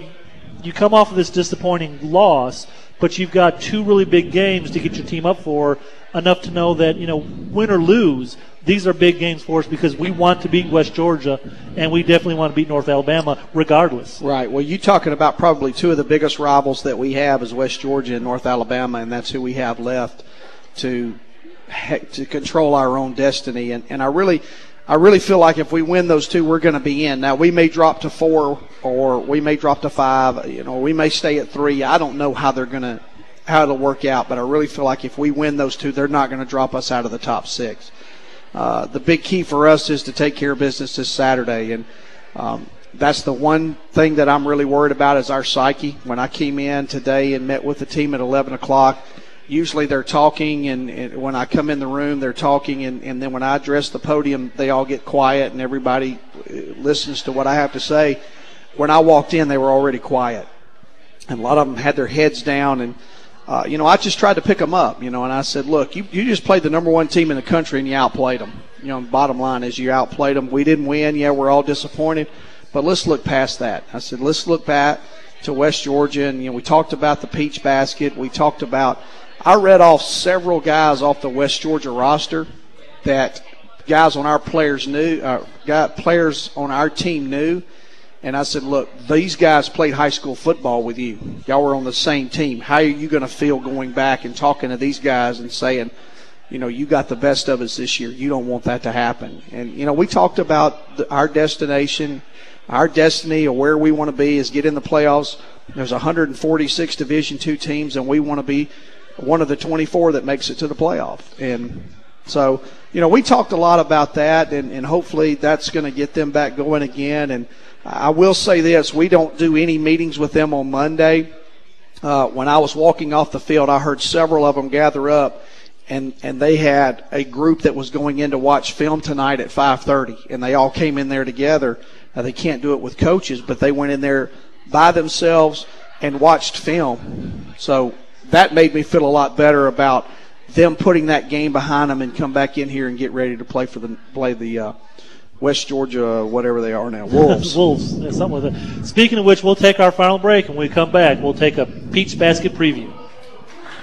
you come off of this disappointing loss, but you've got 2 really big games to get your team up for, enough to know that, win or lose, these are big games for us because we want to beat West Georgia, and we definitely want to beat North Alabama regardless. Right. Well, you're talking about probably 2 of the biggest rivals that we have is West Georgia and North Alabama, and that's who we have left to control our own destiny. And I really feel like if we win those 2, we're going to be in. Now, we may drop to 4 or we may drop to 5. We may stay at 3. I don't know how it'll work out, but I really feel like if we win those 2, they're not going to drop us out of the top 6. The big key for us is to take care of business this Saturday, and that's the one thing that I'm really worried about is our psyche. When I came in today and met with the team at 11 o'clock, usually they're talking, and when I come in the room, they're talking, and then when I address the podium, they all get quiet and everybody listens to what I have to say. When I walked in, they were already quiet, and a lot of them had their heads down, and I just tried to pick them up, and I said, look, you just played the number 1 team in the country and you outplayed them. Bottom line is you outplayed them. We didn't win. Yeah, we're all disappointed, but let's look past that. I said, let's look back to West Georgia, and we talked about the Peach Basket. We talked about I read off several guys off the West Georgia roster that guys on our players on our team knew. And I said, look, these guys played high school football with you. Y'all were on the same team. How are you going to feel going back and talking to these guys and saying, you got the best of us this year. You don't want that to happen. And, we talked about our destination, our destiny, or where we want to be is get in the playoffs. There's 146 Division II teams, and we want to be one of the 24 that makes it to the playoff. And so, we talked a lot about that, and hopefully that's going to get them back going again. And I will say this, we don't do any meetings with them on Monday. When I was walking off the field, I heard several of them gather up, and they had a group that was going in to watch film tonight at 5:30, and they all came in there together. Now, they can't do it with coaches, but they went in there by themselves and watched film. So that made me feel a lot better about them putting that game behind them and come back in here and get ready to play the West Georgia, whatever they are now, Wolves. Wolves, yeah, something like that. Speaking of which, we'll take our final break, and when we come back, we'll take a Peach Basket preview.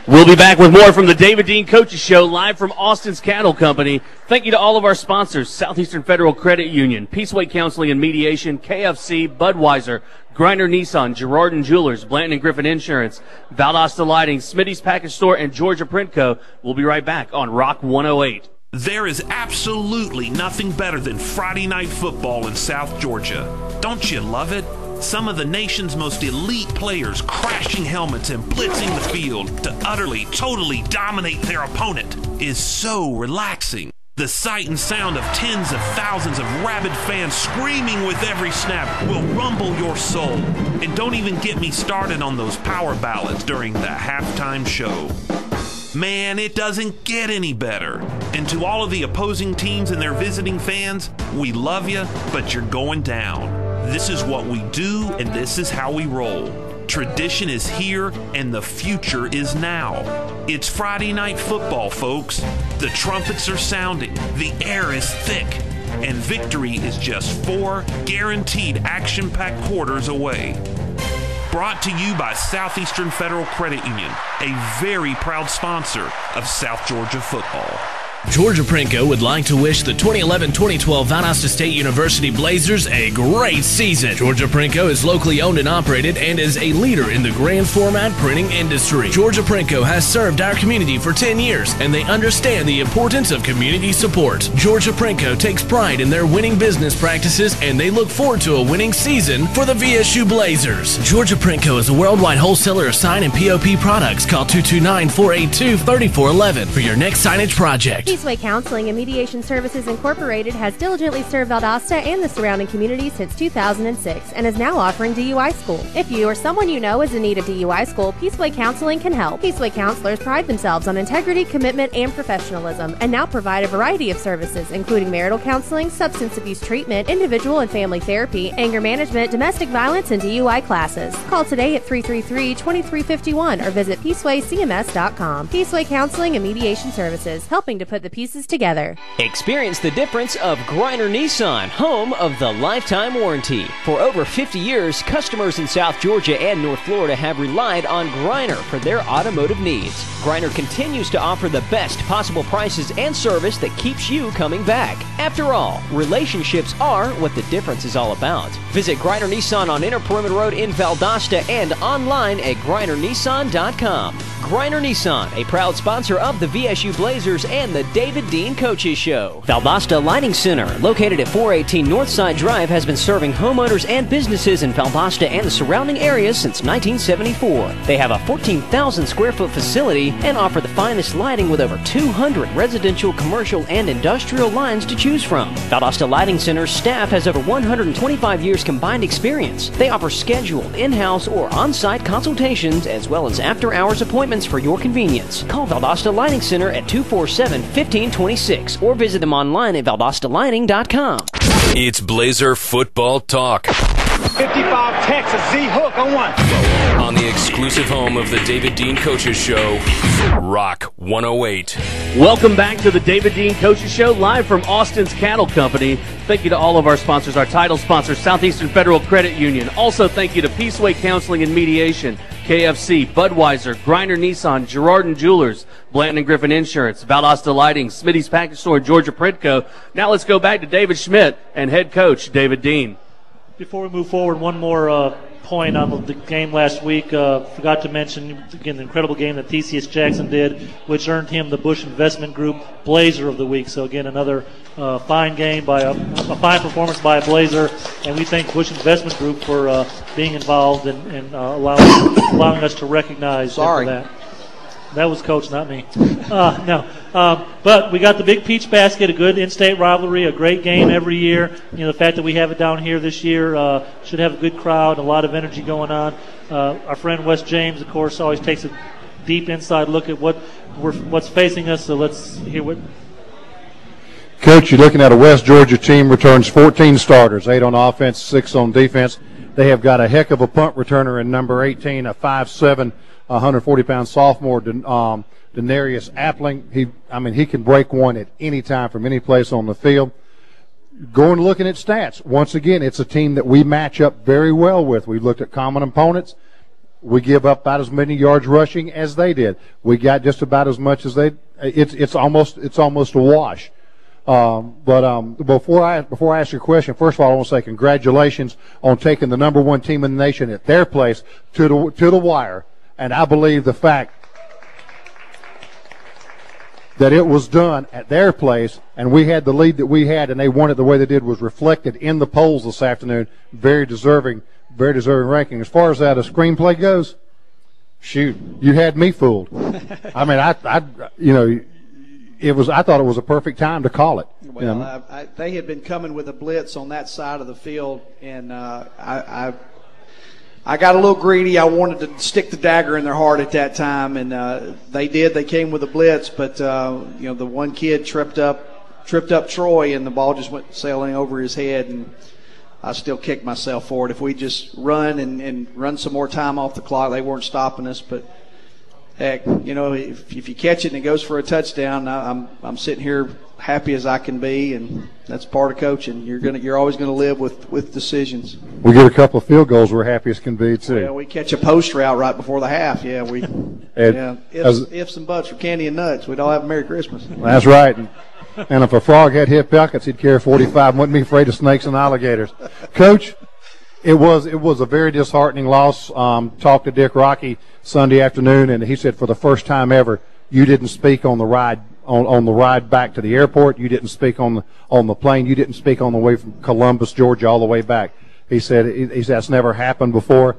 We'll be back with more from the David Dean Coaches Show, live from Austin's Cattle Company. Thank you to all of our sponsors: Southeastern Federal Credit Union, Peaceway Counseling and Mediation, KFC, Budweiser, Griner Nissan, Girardin Jewelers, Blanton & Griffin Insurance, Valdosta Lighting, Smitty's Package Store, and Georgia Printco. We'll be right back on Rock 108. There is absolutely nothing better than Friday night football in South Georgia. Don't you love it? Some of the nation's most elite players crashing helmets and blitzing the field to utterly, totally dominate their opponent is so relaxing. The sight and sound of tens of thousands of rabid fans screaming with every snap will rumble your soul. And don't even get me started on those power ballads during the halftime show. Man, it doesn't get any better. And to all of the opposing teams and their visiting fans, we love you, but you're going down. This is what we do, and this is how we roll. Tradition is here, and the future is now. It's Friday night football, folks. The trumpets are sounding, the air is thick, and victory is just 4 guaranteed action-packed quarters away. Brought to you by Southeastern Federal Credit Union, a very proud sponsor of South Georgia football. Georgia Prinko would like to wish the 2011-2012 Valdosta State University Blazers a great season. Georgia Prinko is locally owned and operated and is a leader in the grand format printing industry. Georgia Prinko has served our community for 10 years, and they understand the importance of community support. Georgia Prinko takes pride in their winning business practices, and they look forward to a winning season for the VSU Blazers. Georgia Prinko is a worldwide wholesaler of sign and POP products. Call 229-482-3411 for your next signage project. Peaceway Counseling and Mediation Services Incorporated has diligently served Valdosta and the surrounding community since 2006 and is now offering DUI school. If you or someone you know is in need of DUI school, Peaceway Counseling can help. Peaceway counselors pride themselves on integrity, commitment, and professionalism, and now provide a variety of services, including marital counseling, substance abuse treatment, individual and family therapy, anger management, domestic violence, and DUI classes. Call today at 333-2351 or visit peacewaycms.com. Peaceway Counseling and Mediation Services, helping to put the pieces together. Experience the difference of Griner Nissan, home of the lifetime warranty. For over 50 years, customers in South Georgia and North Florida have relied on Griner for their automotive needs. Griner continues to offer the best possible prices and service that keeps you coming back. After all, relationships are what the difference is all about. Visit Griner Nissan on Inner Perimeter Road in Valdosta and online at grinernissan.com. Griner Nissan, a proud sponsor of the VSU Blazers and the David Dean Coaches Show. Valdosta Lighting Center, located at 418 Northside Drive, has been serving homeowners and businesses in Valdosta and the surrounding areas since 1974. They have a 14,000 square foot facility and offer the finest lighting with over 200 residential, commercial, and industrial lines to choose from. Valdosta Lighting Center's staff has over 125 years combined experience. They offer scheduled in-house or on-site consultations as well as after-hours appointments for your convenience. Call Valdosta Lighting Center at 247-1526 or visit them online at valdostalighting.com. It's Blazer Football Talk. 55 Texas, Z-Hook on one. On the exclusive home of the David Dean Coaches Show, Rock 108. Welcome back to the David Dean Coaches Show, live from Austin's Cattle Company. Thank you to all of our sponsors, our title sponsor, Southeastern Federal Credit Union. Also, thank you to Peaceway Counseling and Mediation, KFC, Budweiser, Griner Nissan, Girardin Jewelers, Blanton & Griffin Insurance, Valdosta Lighting, Smitty's Package Store, and Georgia Printco. Now let's go back to David Schmidt and head coach David Dean. Before we move forward, one more point on the game last week. Forgot to mention, again, the incredible game that Theseus Jackson did, which earned him the Bush Investment Group Blazer of the Week. So, again, another fine game by a fine performance by a Blazer. And we thank Bush Investment Group for being involved and allowing us to recognize them for that. That was Coach, not me. But we got the Big Peach Basket, a good in-state rivalry, a great game every year. You know, the fact that we have it down here this year should have a good crowd, a lot of energy going on. Our friend Wes James, of course, always takes a deep inside look at what's facing us. So let's hear what. Coach, you're looking at a West Georgia team returns 14 starters, 8 on offense, 6 on defense. They have got a heck of a punt returner in number 18, a 5'7", 140-pound sophomore, Denarius Appling. He can break one at any time from any place on the field. Going looking at stats, once again, it's a team that we match up very well with. We looked at common opponents. We give up about as many yards rushing as they did. We got just about as much as they. It's almost a wash. But before I ask your question, first of all, I want to say congratulations on taking the #1 team in the nation at their place to the wire. And I believe the fact that it was done at their place and we had the lead that we had and they won it the way they did was reflected in the polls this afternoon. Very deserving ranking. As far as that a screenplay goes, shoot, you had me fooled. I mean, I thought it was a perfect time to call it. Well, they had been coming with a blitz on that side of the field, and I got a little greedy. I wanted to stick the dagger in their heart at that time, and they did. They came with a blitz, but the one kid tripped up Troy, and the ball just went sailing over his head, and I still kick myself for it. If we just run and run some more time off the clock, they weren't stopping us. But heck, if you catch it and it goes for a touchdown, I'm sitting here happy as I can be, and that's part of coaching. You're always gonna live with decisions. We get a couple of field goals, we're happy as can be too. Yeah, we catch a post route right before the half. Yeah, ifs and buts for candy and nuts. We'd all have a Merry Christmas. That's right. And if a frog had hip buckets, he'd carry 45 and wouldn't be afraid of snakes and alligators. Coach, it was a very disheartening loss. Talked to Dick Rocky Sunday afternoon, and he said for the first time ever, you didn't speak on the ride on the ride back to the airport. You didn't speak on the plane. You didn't speak on the way from Columbus, Georgia, all the way back. He said that's never happened before.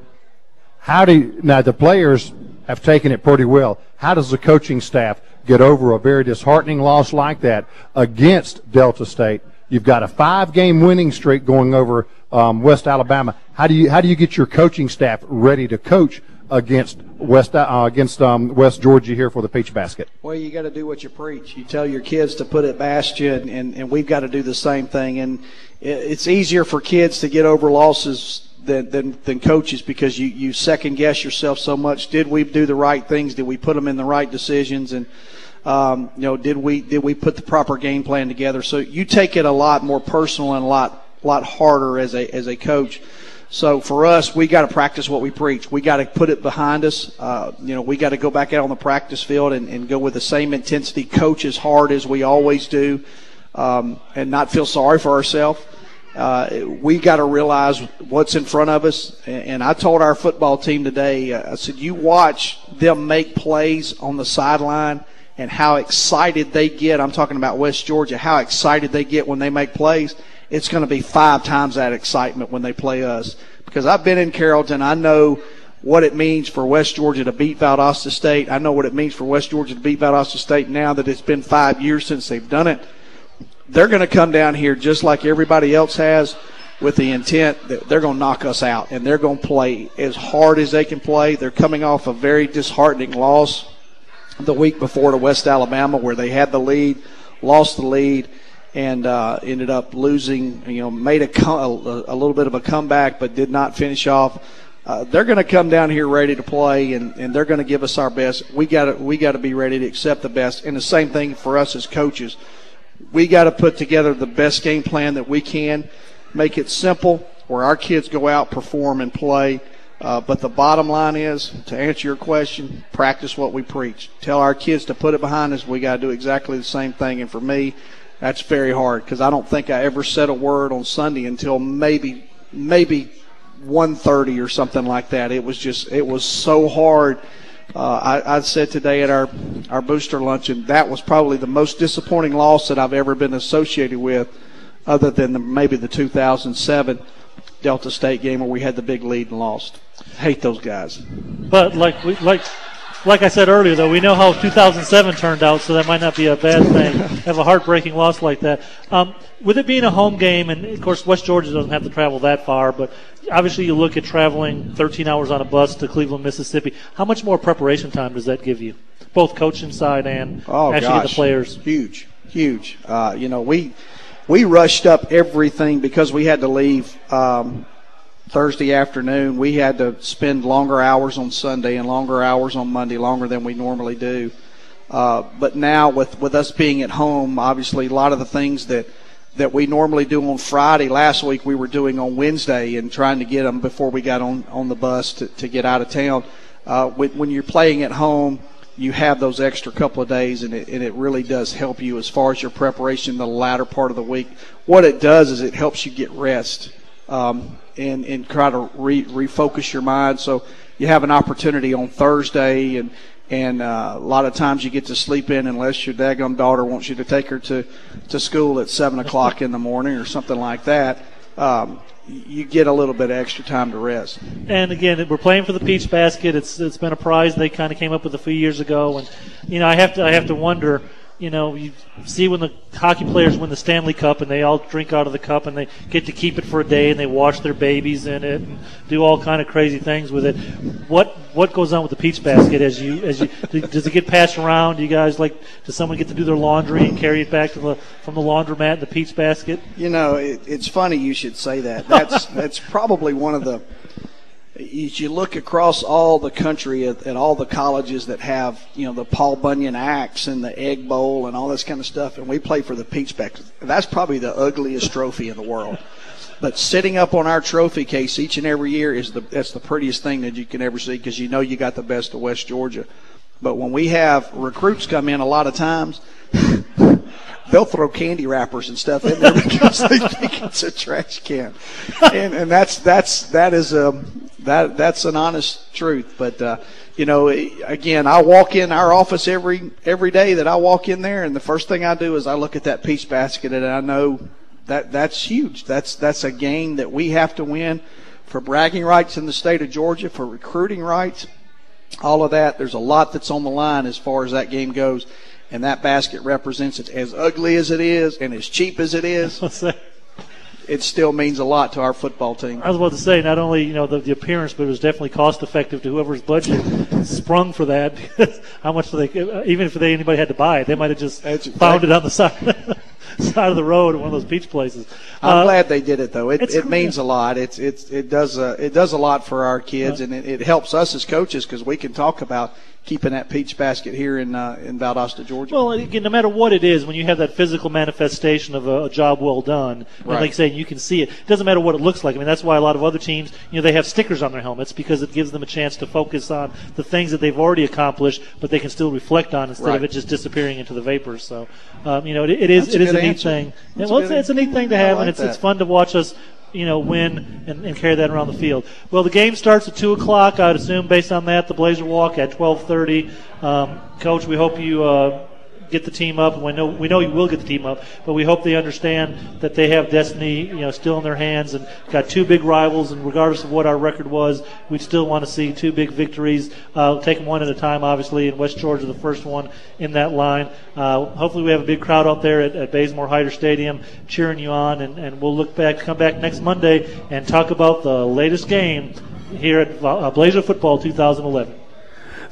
Now the players have taken it pretty well. How does the coaching staff get over a very disheartening loss like that against Delta State? You've got a 5-game winning streak going over West Alabama. How do you get your coaching staff ready to coach against West Georgia here for the Peach Basket? Well, you got to do what you preach. You tell your kids to put it past you, and we've got to do the same thing. And it's easier for kids to get over losses than coaches, because you second guess yourself so much. Did we do the right things? Did we put them in the right decisions? And did we put the proper game plan together? So you take it a lot more personal and a lot harder as a coach. So for us, we got to practice what we preach. We got to put it behind us. We got to go back out on the practice field and go with the same intensity, coach as hard as we always do, and not feel sorry for ourselves. We got to realize what's in front of us. And I told our football team today, I said, you watch them make plays on the sideline and how excited they get. I'm talking about West Georgia, how excited they get when they make plays. It's going to be 5 times that excitement when they play us. Because I've been in Carrollton. I know what it means for West Georgia to beat Valdosta State. I know what it means for West Georgia to beat Valdosta State now that it's been 5 years since they've done it. They're going to come down here just like everybody else has, with the intent that they're going to knock us out, and they're going to play as hard as they can play. They're coming off a very disheartening loss the week before to West Alabama, where they had the lead, lost the lead, and ended up losing. Made a little bit of a comeback, but did not finish off. They're going to come down here ready to play, and they're going to give us our best. We got to be ready to accept the best. And the same thing for us as coaches. We got to put together the best game plan that we can, make it simple, where our kids go out, perform, and play. But the bottom line is, to answer your question, practice what we preach. Tell our kids to put it behind us. We got to do exactly the same thing. And for me, that's very hard, because I don't think I ever said a word on Sunday until maybe 1:30 or something like that. It was so hard. I said today at our booster luncheon, that was probably the most disappointing loss that I've ever been associated with, other than maybe the 2007 Delta State game where we had the big lead and lost. Hate those guys. But like I said earlier, though, we know how 2007 turned out, so that might not be a bad thing. Have a heartbreaking loss like that. With it being a home game, and of course West Georgia doesn't have to travel that far, but obviously you look at traveling 13 hours on a bus to Cleveland, Mississippi. How much more preparation time does that give you, both coaching side and actually the players? Huge. We rushed up everything because we had to leave Thursday afternoon. We had to spend longer hours on Sunday and longer hours on Monday, longer than we normally do. But now with us being at home, obviously a lot of the things that we normally do on Friday, last week we were doing on Wednesday and trying to get them before we got on the bus to get out of town. When you're playing at home, you have those extra couple of days, and it really does help you as far as your preparation in the latter part of the week. What it does is it helps you get rest and try to refocus your mind. So you have an opportunity on Thursday, and a lot of times you get to sleep in unless your daggum daughter wants you to take her to school at 7 o'clock in the morning or something like that. You get a little bit of extra time to rest. And again, we're playing for the Peach Basket. It's been a prize they kind of came up with a few years ago, and I have to wonder. You see when the hockey players win the Stanley Cup and they all drink out of the cup and they get to keep it for a day and they wash their babies in it and do all kind of crazy things with it. What goes on with the Peach Basket as you does it get passed around? Do you guys does someone get to do their laundry and carry it back from the laundromat in the Peach Basket? It's funny you should say that. That's probably one of the. As you look across all the country at all the colleges that have, the Paul Bunyan Axe and the Egg Bowl and all this kind of stuff, and we play for the Peach Basket, that's probably the ugliest trophy in the world. But sitting up on our trophy case each and every year that's the prettiest thing that you can ever see, because you got the best of West Georgia. But when we have recruits come in, a lot of times they'll throw candy wrappers and stuff in there because they think it's a trash can, and that's an honest truth. But again, I walk in our office every day that I walk in there, and the first thing I do is I look at that Peach Basket, and I know that's huge. That's a game that we have to win for bragging rights in the state of Georgia, for recruiting rights, all of that. There's a lot that's on the line as far as that game goes. And that basket represents it. As ugly as it is and as cheap as it is, it still means a lot to our football team. I was about to say, not only the appearance, but it was definitely cost effective to whoever's budget sprung for that. How much do they? Even if anybody had to buy it, they might have just found it on the side of the road at one of those beach places. I'm glad they did it, though. It means a lot. It does a lot for our kids, and it helps us as coaches because we can talk about keeping that Peach Basket here in Valdosta, Georgia. Well, again, no matter what it is, when you have that physical manifestation of a job well done, and like I say, you can see it. It doesn't matter what it looks like. I mean, that's why a lot of other teams, they have stickers on their helmets because it gives them a chance to focus on the things that they've already accomplished, but they can still reflect on instead of it just disappearing into the vapors. So, it is a neat thing. It's a neat thing to have, and it's fun to watch us win and carry that around the field. Well, the game starts at 2 o'clock. I'd assume based on that, the Blazer walk at 12:30. Coach, we hope you get the team up. We know you will get the team up, but we hope they understand that they have destiny, still in their hands, and got two big rivals. And regardless of what our record was, we'd still want to see two big victories. Take them one at a time, obviously. And West Georgia, the first one in that line. Hopefully, we have a big crowd out there at Bazemore Hyder Stadium cheering you on, and we'll come back next Monday and talk about the latest game here at Blazer Football 2011.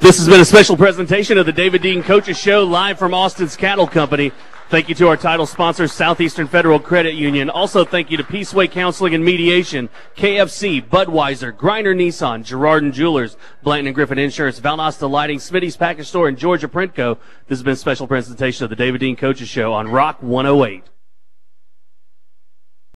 This has been a special presentation of the David Dean Coaches Show live from Austin's Cattle Company. Thank you to our title sponsors, Southeastern Federal Credit Union. Also, thank you to Peaceway Counseling and Mediation, KFC, Budweiser, Griner Nissan, Girard & Jewelers, Blanton & Griffin Insurance, Valdosta Lighting, Smitty's Package Store, and Georgia Printco. This has been a special presentation of the David Dean Coaches Show on Rock 108.